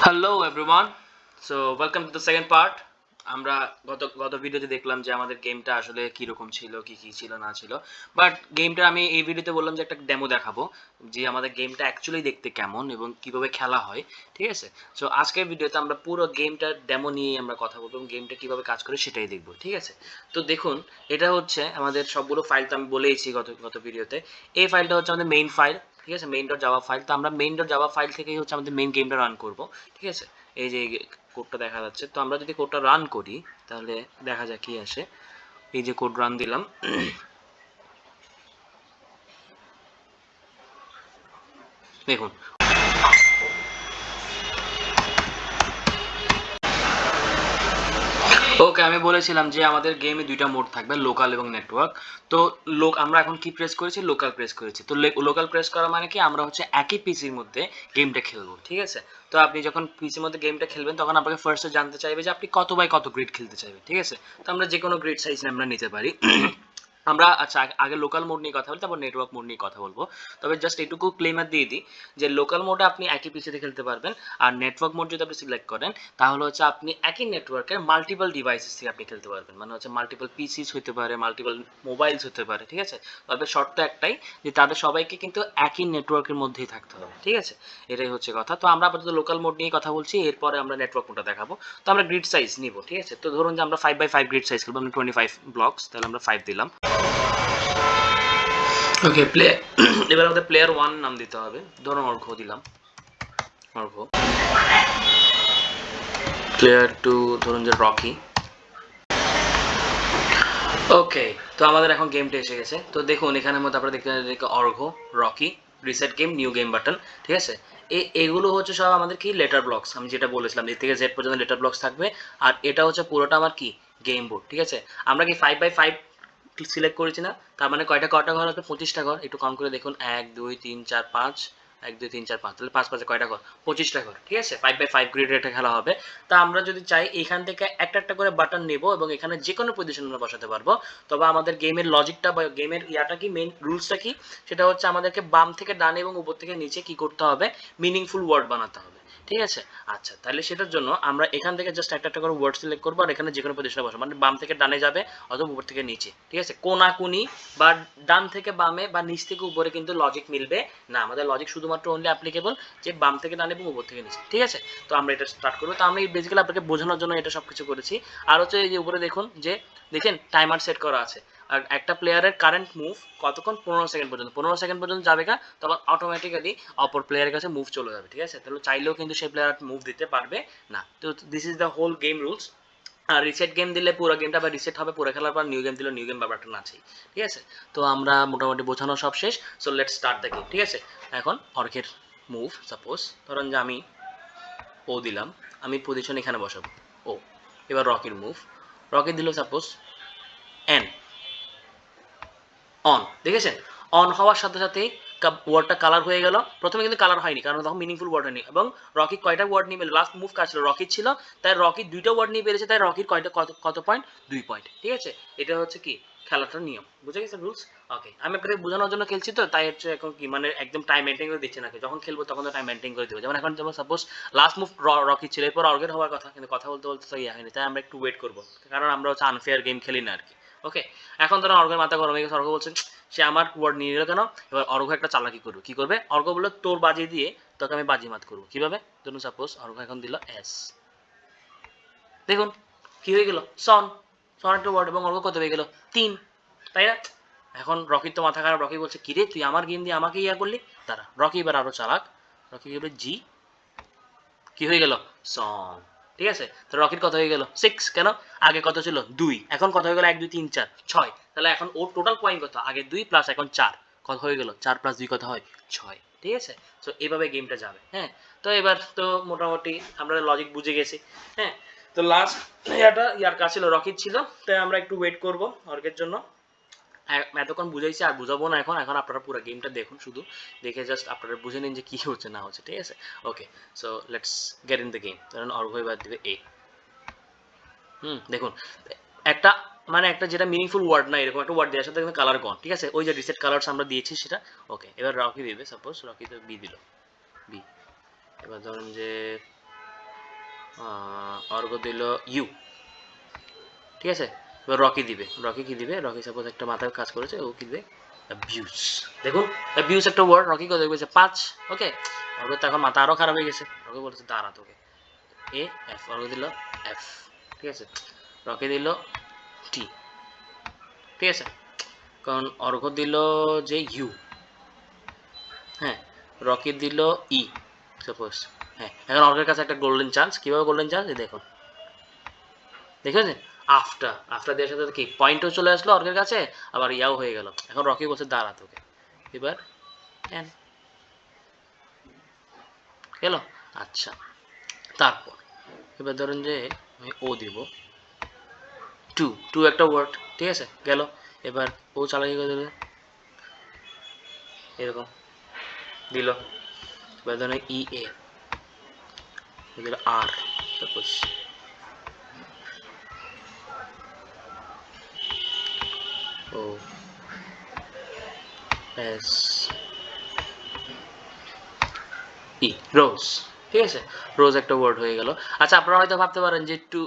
Hello everyone, so welcome to the second part. আমরা গত ভিডিওতে দেখলাম যে আমাদের গেমটা আসলে কীরকম ছিল, কি কি ছিল না ছিল। বাট গেমটা আমি এই ভিডিওতে বললাম যে একটা ডেমো দেখাবো যে আমাদের গেমটা অ্যাকচুয়ালি দেখতে কেমন এবং কিভাবে খেলা হয়, ঠিক আছে? সো আজকের ভিডিওতে আমরা পুরো গেমটার ডেমো নিয়ে আমরা কথা বলবো এবং গেমটা কীভাবে কাজ করে সেটাই দেখবো, ঠিক আছে? তো দেখুন, এটা হচ্ছে আমাদের সবগুলো ফাইল, তো আমি বলেইছি গত গত ভিডিওতে। এই ফাইলটা হচ্ছে আমাদের মেইন ফাইল, ঠিক আছে? Main dot Java file. তো আমরা মেইন ডট জাভা ফাইল থেকেই হচ্ছে আমাদের মেইন গেমটা রান করব, ঠিক আছে? এই যে কোডটা দেখা যাচ্ছে, তো আমরা যদি কোডটা রান করি তাহলে দেখা যাক কি আসে। এই যে কোড রান দিলাম, দেখুন। ওকে, আমি বলেছিলাম যে আমাদের গেমে দুইটা মোড থাকবে, লোকাল এবং নেটওয়ার্ক। তো আমরা এখন কি প্রেস করেছি? লোকাল প্রেস করেছি। তো লোকাল প্রেস করা মানে কি, আমরা হচ্ছে একই পিসির মধ্যে গেমটা খেলবো, ঠিক আছে? তো আপনি যখন পিসির মধ্যে গেমটা খেলবেন তখন আপনাকে ফার্স্টে জানতে চাইবে যে আপনি কত বাই কত গ্রিড খেলতে চাইবেন, ঠিক আছে? তো আমরা যে কোনো গ্রিড সাইজ আমরা নিতে পারি। আমরা আচ্ছা, আগে লোকাল মোড নিয়ে কথা বলি, তারপর নেটওয়ার্ক মোড নিয়ে কথা বলবো। তবে জাস্ট এটুকু ক্লেমার দিয়ে দিই যে লোকাল মোডে আপনি একই পিসিতে খেলতে পারবেন, আর নেটওয়ার্ক মোড যদি আপনি সিলেক্ট করেন তাহলে হচ্ছে আপনি একই নেটওয়ার্কের মাল্টিপল ডিভাইসেস থেকে আপনি খেলতে পারবেন। মানে হচ্ছে মাল্টিপল পিসিস হতে পারে, মাল্টিপল মোবাইলস হতে পারে, ঠিক আছে? তবে শর্ত একটাই, যে তাদের সবাইকে কিন্তু একই নেটওয়ার্কের মধ্যেই থাকতে হবে, ঠিক আছে? এটাই হচ্ছে কথা। তো আমরা আপাতত লোকাল মোড নিয়ে কথা বলছি, এরপরে আমরা নেটওয়ার্ক মোডটা দেখাবো। তো আমরা গ্রিড সাইজ নিব, ঠিক আছে? তো ধরুন যে আমরা 5x5 গ্রিড সাইজ খেলবো, আমরা 25 ব্লকস, তাহলে আমরা 5 দিলাম। ওকে, এবার আমাদের প্লেয়ার 1 নাম দিতে হবে, ধরুন অর্ঘ্য দিলাম, অর্ঘ্য। প্লেয়ার 2 ধরুন যে রকি। ওকে, তো আমাদের এখন গেমটা এসে গেছে। তো দেখুন, এখানের মধ্যে আপনারা দেখতে Arghya, Rocky, reset game, new game button, ঠিক আছে? এগুলো হচ্ছে সব আমাদের কি লেটার ব্লকস, আমি যেটা বলেছিলাম এ থেকে জেড পর্যন্ত লেটার ব্লকস থাকবে। আর এটা হচ্ছে পুরোটা আমার কি গেম বোর্ড, ঠিক আছে? আমরা কি 5x5 সিলেক্ট করেছি না? তার মানে কয়টা ঘর আছে? 25টা ঘর। একটু কাউন্ট করে দেখুন, 1 2 3 4 5, 1 2 3 4 5, তাহলে 5 5 কয়টা ঘর? 25টা ঘর, ঠিক আছে? 5x5 গ্রিড এটা খেলা হবে। তা আমরা যদি চাই এখান থেকে একটা একটা করে বাটন নেব এবং এখানে যে কোনো পজিশন আমরা বসাতে পারবো। তবে আমাদের গেমের লজিকটা বা গেমের ইয়াটা কি, মেইন রুলসটা কি, সেটা হচ্ছে আমাদেরকে বাম থেকে ডানে এবং উপর থেকে নিচে কি করতে হবে? মিনিংফুল ওয়ার্ড বানাতে হবে, ঠিক আছে? আচ্ছা, তাহলে সেটার জন্য আমরা এখান থেকে জাস্ট একটা একটা করে ওয়ার্ড সিলেক্ট করবো আর এখানে যে কোনো পজিশনে বসাবো, মানে বাম থেকে ডানে যাবে অথবা উপর থেকে নিচে, ঠিক আছে? কোনাকুনি বা ডান থেকে বামে বা নিচ থেকে উপরে কিন্তু লজিক মিলবে না। আমাদের লজিক শুধুমাত্র অনলি অ্যাপ্লিকেবল যে বাম থেকে ডানে এবং উপর থেকে নিচে, ঠিক আছে? তো আমরা এটা স্টার্ট করবো। তো আমি বেসিক্যালি আপনাকে বোঝানোর জন্য এটা সব কিছু করেছি। আর হচ্ছে এই যে উপরে দেখুন, যে দেখেন টাইমার সেট করা আছে। আর একটা প্লেয়ারের কারেন্ট মুভ কতক্ষণ? 15 সেকেন্ড পর্যন্ত। 15 সেকেন্ড পর্যন্ত যাবে না, তখন অটোমেটিক্যালি অপর প্লেয়ারের কাছে মুভ চলে যাবে, ঠিক আছে? তাহলে চাইলেও কিন্তু সেই প্লেয়ার মুভ দিতে পারবে না। তো this is the whole game rules. আর রিসেট গেম দিলে পুরো গেমটা আবার রিসেট হবে, পুরো খেলার পর নিউ গেম দিলে নিউ গেম বাটন আছেই, ঠিক আছে? তো আমরা মোটামুটি বোঝানো সব শেষ। So let's start the game, ঠিক আছে? এখন অর্কের মুভ, সাপোজ ধরুন যে আমি ও দিলাম, আমি পজিশন এখানে বসাবো ও। এবার রকির মুভ, রকি দিল সাপোজ এন, অন, দেখেছেন? অন হওয়ার সাথে সাথেই ওয়ার্ডটা কালার হয়ে গেল। প্রথমে কিন্তু কালার হয়নি, কারণ তখন মিনিংফুল ওয়ার্ড হয়নি। এবং রকি কয়টা ওয়ার্ড নিয়ে লাস্ট মুভ কাজ ছিল রকির ছিল, তাই রকি দুইটা ওয়ার্ড নিয়ে পেরেছে, তাই রকির কয়টা কত কত পয়েন্ট? 2 পয়েন্ট, ঠিক আছে? এটা হচ্ছে কি খেলাটার নিয়ম, বুঝে গেছে রুলস? ওকে, আমি আপনাকে বোঝানোর জন্য খেলছি, তো তাই হচ্ছে এখন কি মানে একদম টাইম মেনটেন করে দিচ্ছে নাকি, যখন খেলবো তখন তো টাইম মেনটেন করে দেবো। যেমন এখন যেমন সাপোজ লাস্ট মুভ রকি ছিল, এরপর অর্গের হওয়ার কথা, কিন্তু কথা বলতে বলতে তো ইয়ে হয়নি, তাই আমরা একটু ওয়েট করবো, কারণ আমরা হচ্ছে আনফেয়ার গেম খেলি না আর কি। ওকে, এখন ধরো অর্ঘের মাথা গরম হয়ে গেছে, অর্ঘ বলছে সে আমার ওয়ার্ড নিয়ে নিল কেন? এবার অর্ঘ একটা চালাকি করবে, কি করবে? অর্ঘ বললো তোর বাজি দিয়ে তোকে আমি বাজিমাত করবো, কিভাবে? ধরুন সাপোজ অর্ঘ এখন দিল এস, দেখুন কি হয়ে গেল? সন, সন একটা ওয়ার্ড, এবং অর্ঘ কত হয়ে গেল? 3, তাই না? এখন রকির তো মাথা খারাপ, রকি বলছে কিরে তুই আমার গেম দিয়ে আমাকে ইয়া করলি। তারা রকি এবার আরো চালাক, রকি বলবে জি, কি হয়ে গেল? সং, ঠিক আছে? তো রকির কত হয়ে গেল? 6, কেন? আগে কত ছিল? 2, এখন কত হয়ে গেল? 1 2 3 4 6, তাহলে এখন ওর টোটাল পয়েন্ট কত? আগে 2 প্লাস এখন 4, কত হয়ে গেল? 4 প্লাস 2 কত হয়? 6, ঠিক আছে? সো এভাবে গেমটা যাবে, হ্যাঁ? তো এবার তো মোটামুটি আমরা লজিক বুঝে গেছি, হ্যাঁ? তো লাস্ট ইয়ার কাছে ছিল রকির ছিল, তাই আমরা একটু ওয়েট করব অর্কের জন্য। এতক্ষণ বুঝাইছি আর বুঝাবো না, এখন এখন আপনারা পুরো গেমটা দেখুন, শুধু দেখে জাস্ট আপনারা বুঝে নিন যে কি হচ্ছে না হচ্ছে, ঠিক আছে? Okay, so let's get in the game. ধরুন অর্ঘ এবার দিবে এ, দেখুন একটা মানে একটা যেটা মিনিংফুল ওয়ার্ড না, এরকম একটা ওয়ার্ড দেওয়ার সাথে কিন্তু কালার গন, ঠিক আছে? ওই যে রিসেট কালার্স আমরা দিয়েছি সেটা। ওকে, এবার রকি দিবে, সাপোজ রকি তো বি দিল, বি। এবার ধরুন যে অর্ঘ দিল ইউ, ঠিক আছে। এবার রকি দিবে, রকি কি দিবে, রকি সাপোজ একটা মাথায় কাজ করেছে, ও কি দিবে অ্যাবিউজ। দেখুন অ্যাবিউজ একটা ওয়ার্ড, রকি কত বলেছে 5, ওকে। অর্ঘ তো এখন মাথা আরও খারাপ হয়ে গেছে, রকি বলেছে দাঁড়া তোকে, এ এফ, অর্ঘ দিল এফ, ঠিক আছে। রকি দিল টি, ঠিক আছে, কারণ অর্ঘ দিল যে ইউ, হ্যাঁ, রকি দিল ই সাপোজ, হ্যাঁ। এখন অর্ঘের কাছে একটা গোল্ডেন চান্স, কীভাবে গোল্ডেন চান্স, এই দেখুন, দেখেছেন, আফটার আফটার দেওয়ার সাথে কি পয়েন্টও চলে আসলো অর্ঘের কাছে, আবার ইয়াও হয়ে গেল। এখন রকি বলছে দাঁড়া তোকে, এবার এন গেল। আচ্ছা, তারপর এবার ধরেন যে আমি ও দিব টু, টু একটা ওয়ার্ড, ঠিক আছে, গেল। এবার ও চালাকি করে দেবে এরকম দিল। এবার ধরেন ই এ দিল আর, সাপোজ ও এস ই, রোজ, ঠিক আছে, রোজ একটা ওয়ার্ড হয়ে গেল। আচ্ছা, আপনারা হয়তো ভাবতে পারেন যে টু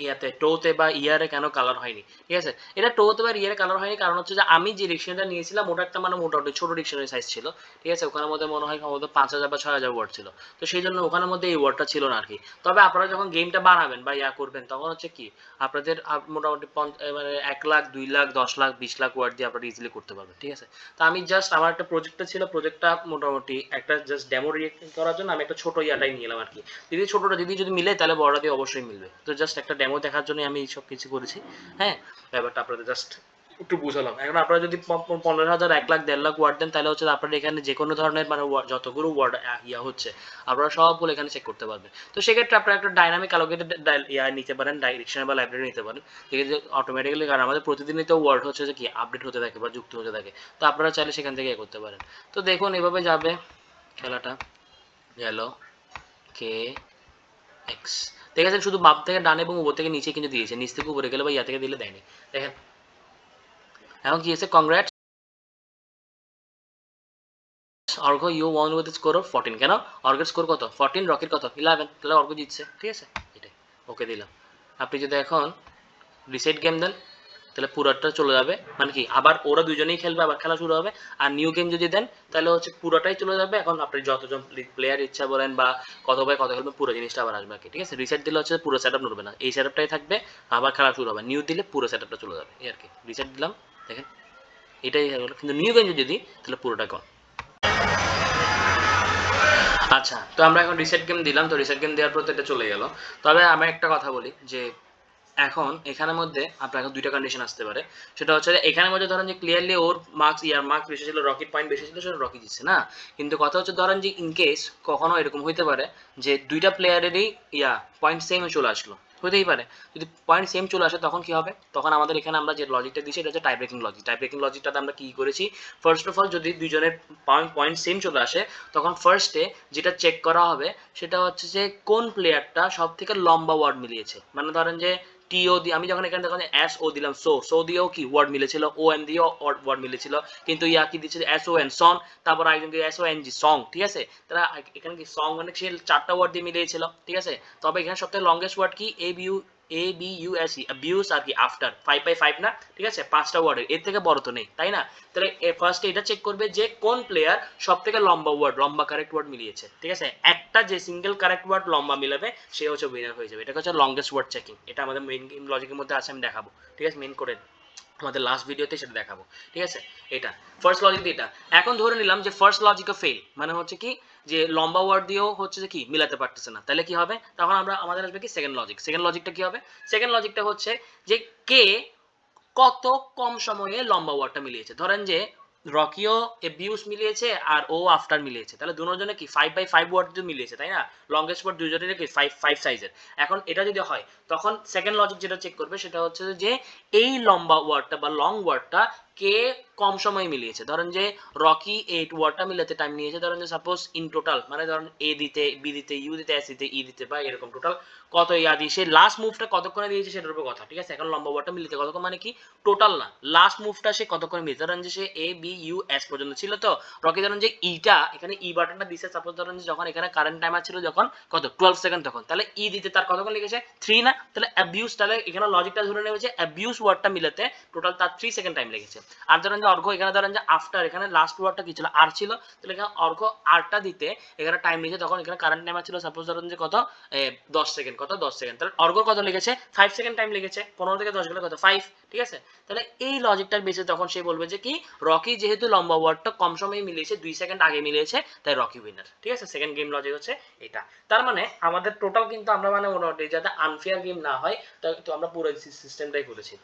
ইয়াতে টোতে বা ইয়ারে কেন কালার হয়নি, ঠিক আছে। এটা টোতে বা ইয়ারে কালার হয়নি কারণ হচ্ছে যে আমি যে ডিকশনারিটা নিয়েছিলাম ওটা একটা মানে মোটামুটি ছোট ডিকশনারি সাইজ ছিল, ঠিক আছে। ওখানের মধ্যে মনে হয় সম্ভবত 5000 বা 6000 ওয়ার্ড ছিল, তো সেই জন্য ওখানের মধ্যে এই ওয়ার্ডটা ছিল না আর কি। তবে আপনারা যখন গেমটা বানাবেন বা ইয়া করবেন তখন হচ্ছে কি আপনাদের মোটামুটি মানে 1 লাখ 2 লাখ 10 লাখ 20 লাখ ওয়ার্ড দিয়ে আপনারা ইজিলি করতে পারবেন, ঠিক আছে। তো আমি জাস্ট আমার একটা প্রজেক্টটা ছিল, প্রজেক্টটা মোটামুটি একটা জাস্ট ডেমো রিয়েক্ট করার জন্য আমি একটা ছোট ইয়াটাই নিলাম আর কি। যদি ছোটটা যদি মিলে তাহলে বড়টা দিয়ে অবশ্যই মিলবে, তো জাস্ট একটা ডেমো দেখার জন্য আমি সব কিছু করেছি, হ্যাঁ। ব্যাপারটা আপনাদের জাস্ট একটু বুঝালাম। এখন আপনারা যদি 15,000 1 লাখ 1.5 লাখ ওয়ার্ড দেন তাহলে হচ্ছে আপনারা এখানে যে কোনো ধরনের মানে যতগুলো ওয়ার্ড ইয়া হচ্ছে আপনারা সবগুলো এখানে চেক করতে পারবেন। তো সেক্ষেত্রে আপনারা একটা ডাইনামিক অ্যালোকেটেড ইয়া নিতে পারেন, ডিকশনারি বা লাইব্রেরি নিতে পারেন, ঠিক আছে, অটোমেটিক্যালি। কারণ আমাদের প্রতিদিনই তো ওয়ার্ড হচ্ছে যে কি আপডেট হতে থাকে বা যুক্ত হতে থাকে, তো আপনারা চাইলে সেখান থেকে করতে পারেন। তো দেখুন এভাবে যাবে খেলাটা, গেল কে এক্স, দেখেছেন শুধু বাম থেকে ডানে এবং উপর থেকে নিচে কিন্তু দিয়েছে, নিচ থেকে উপরে গেলে বা ইয়া থেকে দিলে দেয়নি, দেখেন। এখন কি হয়েছে, congrats Argha, you won with score of 14, কেন অর্ঘের স্কোর কত 14, রকির কত 11, তাহলে অর্ঘ জিতছে, ঠিক আছে, এটাই ওকে দিলাম। আপনি যদি এখন রিসেট গেম দেন তাহলে পুরোটা চলে যাবে, মানে কি আবার ওরা দুজনেই খেলবে, আবার খেলা শুরু হবে। আর নিউ গেম যদি দেন তাহলে হচ্ছে পুরোটাই চলে যাবে, এখন আপনি যতজন প্লেয়ার ইচ্ছা বলেন বা কত বাই কত খেলবেন পুরো জিনিসটা আবার আসবে, ঠিক আছে। রিসেট দিলে হচ্ছে পুরো সেট আপ নড়বে না, এই সেট আপটাই থাকবে, আবার খেলা শুরু হবে। নিউ দিলে পুরো সেট আপটা চলে যাবে, এই আর কি। রিসেট দিলাম, দেখেন এটাই হয়ে গেল, কিন্তু নিউ গেম যদি দিই তাহলে পুরোটা কম। আচ্ছা, তো আমরা এখন রিসেট গেম দিলাম, তো রিসেট গেম দেওয়ার পর তো এটা চলে গেল। তবে আমি একটা কথা বলি যে এখন এখানের মধ্যে আপনার এখন দুইটা কন্ডিশন আসতে পারে। সেটা হচ্ছে যে এখানের মধ্যে ধরেন যে ক্লিয়ারলি ওর মার্কস ইয়ার মার্কস বেশি ছিল, রকির পয়েন্ট বেশি ছিল, সেটা রকি জিতছে না। কিন্তু কথা হচ্ছে ধরেন যে ইন কেস কখনো এরকম হইতে পারে যে দুইটা প্লেয়ারেরই ইয়া পয়েন্ট সেম চলে আসলো, হতেই পারে। যদি পয়েন্ট সেম চলে আসে তখন কি হবে, তখন আমাদের এখানে আমরা যে লজিকটা দিচ্ছি এটা হচ্ছে tie breaking logic. Tie breaking লজিকটাতে আমরা কি করেছি, ফার্স্ট অফ অল যদি দুইজনের পয়েন্ট সেম চলে আসে তখন ফার্স্টে যেটা চেক করা হবে সেটা হচ্ছে যে কোন প্লেয়ারটা সব থেকে লম্বা ওয়ার্ড মিলিয়েছে। মানে ধরেন যে টিও দিয়ে আমি যখন এখানে দেখুন এস ও দিলাম, সো দিয়েও কি ওয়ার্ড মিলেছিল, ও এন দিয়েও ওয়ার্ড মিলেছিল, কিন্তু ইয়া কি দিচ্ছে এস ও এন সন, তারপর আরেকজন দিয়ে S O N G song, ঠিক আছে। তারা এখানে কি সং মানে সে 4টা ওয়ার্ড দিয়ে মিলিয়েছিল, ঠিক আছে। তবে এখানে সবথেকে লংগেস্ট ওয়ার্ড কি ABUSE অ্যাবিউস আর কি আফটার 5/5 না, ঠিক আছে, 5টা ওয়ার্ডের, এর থেকে বড় তো নেই, তাই না। তাহলে ফার্স্ট এটা চেক করবে যে কোন প্লেয়ার সব থেকে লম্বা ওয়ার্ড, লম্বা কারেক্ট ওয়ার্ড মিলিয়েছে, ঠিক আছে। একটা যে সিঙ্গেল কারেক্ট ওয়ার্ড লম্বা মিলাবে সে হচ্ছে উইনার হয়ে যাবে। এটা হচ্ছে লংগেস্ট ওয়ার্ড চেকিং, এটা আমাদের মেইন গেম লজিকের মধ্যে আছে, আমি দেখাবো, ঠিক আছে, মেইন করে আমাদের লাস্ট ভিডিওতে সেটা দেখাবো, ঠিক আছে। এটা ফার্স্ট লজিক এটা। এখন ধরে নিলাম যে ফার্স্ট লজিকও ফেল, মানে হচ্ছে কি যে লম্বা ওয়ার্ড দিয়েও হচ্ছে যে কি মিলাতে পারতেছে না, তাহলে কি হবে, তখন আমাদের আসবে কি সেকেন্ড লজিক। সেকেন্ড লজিকটা কি হবে, সেকেন্ড লজিকটা হচ্ছে যে কে কত কম সময়ে লম্বা ওয়ার্ডটা মিলিয়েছে। ধরেন যে রকিও এবিউস মিলিয়েছে আর ও আফটার মিলিয়েছে, তাহলে দুজনে কি 5/5 ওয়ার্ড মিলিয়েছে, তাই না। লংগেস্ট ওয়ার্ড দুজনের কি 5 সাইজের। এখন এটা যদি হয় তখন সেকেন্ড লজিক যেটা চেক করবে সেটা হচ্ছে যে এই লম্বা ওয়ার্ডটা বা লং ওয়ার্ডটা কে কম সময় মিলিয়েছে। ধরেন যে রকি 8 ওয়ার্ডটা মিলাতে টাইম নিয়েছে, ধরেন যে সাপোজ ইন টোটাল মানে ধরেন এ দিতে, বি দিতে, ইউ দিতে, এস দিতে, ই দিতে বা এরকম টোটাল কত ইয়া দিয়ে সে লাস্ট মুভটা কতক্ষণে দিয়েছে সেটার উপর কথা, ঠিক আছে। এখন লম্বা ওয়ার্ডটা মিলিতে কতক্ষণ মানে কি টোটাল না, লাস্ট মুভটা সে কতক্ষণে মিলিয়েছে। ধরেন যে সে এ বি ইউ এস পর্যন্ত ছিল, তো রকি ধরেন যে ইটা এখানে ই বাটনটা দিছে, সাপোজ ধরেন যে যখন এখানে কারেন্ট টাইমার ছিল যখন কত 12 সেকেন্ড, তখন তাহলে ই দিতে তার কতক্ষণ লেগেছে 3 না, তাহলে অ্যাবিউজ, তাহলে এখানে লজিকটা ধরে নেবে যে অ্যাবিউজ ওয়ার্ডটা মিলাতে টোটাল তার 3 সেকেন্ড টাইম লেগেছে। আর ধরেন যে অর্ঘ এখানে ধরেন যে আফটার, এখানে লাস্ট ওয়ার্ডটা কি ছিল আর ছিল, তাহলে এখানে অর্ঘ আরটা দিতে এখানে টাইম নিয়েছে, তখন এখানে কারেন্ট টাইমার ছিল সাপোজ ধরেন যে কত 10 সেকেন্ড, কত 10 সেকেন্ড, তাহলে অর্ঘ কত লেগেছে 5 সেকেন্ড টাইম লেগেছে, 15 থেকে 10 গেলে কত 5, ঠিক আছে। তাহলে এই লজিকটার বেসে তখন সে বলবে যে কি রকি যেহেতু লম্বা ওয়ার্ডটা কম সময়ে মিলিয়েছে, 2 সেকেন্ড আগে মিলিয়েছে, তাই রকি উইনার, ঠিক আছে। সেকেন্ড গেম লজিক হচ্ছে এটা। তার মানে আমাদের টোটাল কিন্তু আমরা মানে মোটামুটি যাতে আনফেয়ার গেম না হয় তো আমরা পুরো সিস্টেমটাই করেছি।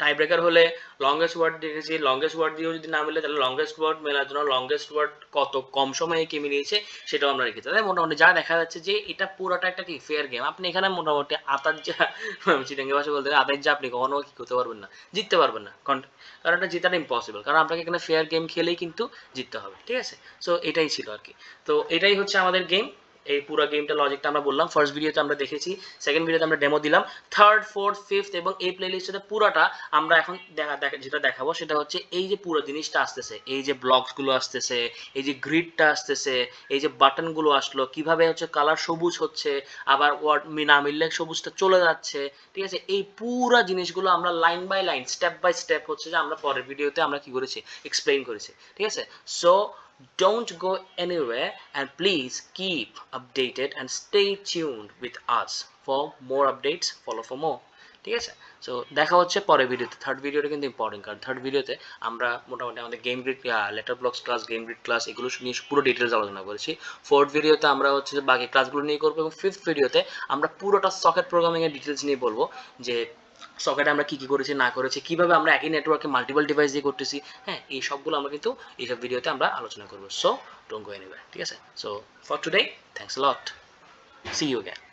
টাই ব্রেকার হলে লংগেস্ট ওয়ার্ড দেখেছি, লংগেস্ট ওয়ার্ড দিয়েও যদি না মিলে তাহলে লংগেস্ট ওয়ার্ড মেলার জন্য লংগেস্ট ওয়ার্ড কত কম সময়ে কে মিলিয়েছে সেটাও আমরা রেখেছি। তাহলে মোটামুটি যা দেখা যাচ্ছে যে এটা পুরোটা একটা কি ফেয়ার গেম। আপনি এখানে মোটামুটি আতার যা চিটাঙ্গি ভাষা বলতে আতার যা আপনি কখনো কি করতে পারবেন না, জিততে পারবেন না, কারণ এটা জেতাটা ইম্পসিবল, কারণ আপনাকে এখানে ফেয়ার গেম খেলেই কিন্তু জিততে হবে, ঠিক আছে। সো এটাই ছিল আর কি। তো এটাই হচ্ছে আমাদের গেম। এই পুরো গেমটা লজিকটা আমরা বললাম, ফার্স্ট ভিডিওতে আমরা দেখেছি, সেকেন্ড ভিডিওতে আমরা ডেমো দিলাম, থার্ড ফোর্থ ফিফথ এবং এই প্লেলিস্টে পুরোটা আমরা এখন যেটা দেখাবো সেটা হচ্ছে এই যে পুরো জিনিসটা আসতেছে, এই যে ব্লকসগুলো আসতেছে, এই যে গ্রিডটা আসতেছে, এই যে বাটনগুলো আসলো, কিভাবে হচ্ছে কালার সবুজ হচ্ছে, আবার ওয়ার্ড না মিললে সবুজটা চলে যাচ্ছে, ঠিক আছে। এই পুরো জিনিসগুলো আমরা line by line step by step হচ্ছে যে আমরা পরের ভিডিওতে আমরা কি করেছি এক্সপ্লেইন করেছি, ঠিক আছে। So don't go anywhere and please keep updated and stay tuned with us for more updates, follow for more, ঠিক আছে। সো দেখা হচ্ছে পরের ভিডিওতে। থার্ড ভিডিওটা কিন্তু ইম্পর্টেন্ট, কারণ থার্ড ভিডিওতে আমরা মোটামুটি আমাদের game grid letter blocks class, game grid class এগুলো নিয়ে পুরো ডিটেলস আলোচনা করেছি। ফোর্থ ভিডিওতে আমরা হচ্ছে যে বাকি ক্লাসগুলো নিয়ে করবো, এবং ফিফথ ভিডিওতে আমরা পুরোটা সকেট প্রোগ্রামিং এর ডিটেলস নিয়ে বলবো, যে সকেটে আমরা কি কি করেছি না করেছি, কিভাবে আমরা একই নেটওয়ার্কে মাল্টিপল ডিভাইস দিয়ে করতেছি, হ্যাঁ এই সবগুলো আমরা কিন্তু এইসব ভিডিওতে আমরা আলোচনা করবো। সো ডোন্ট গো এনিওয়্যার, ঠিক আছে। So for today thanks a lot, see you again.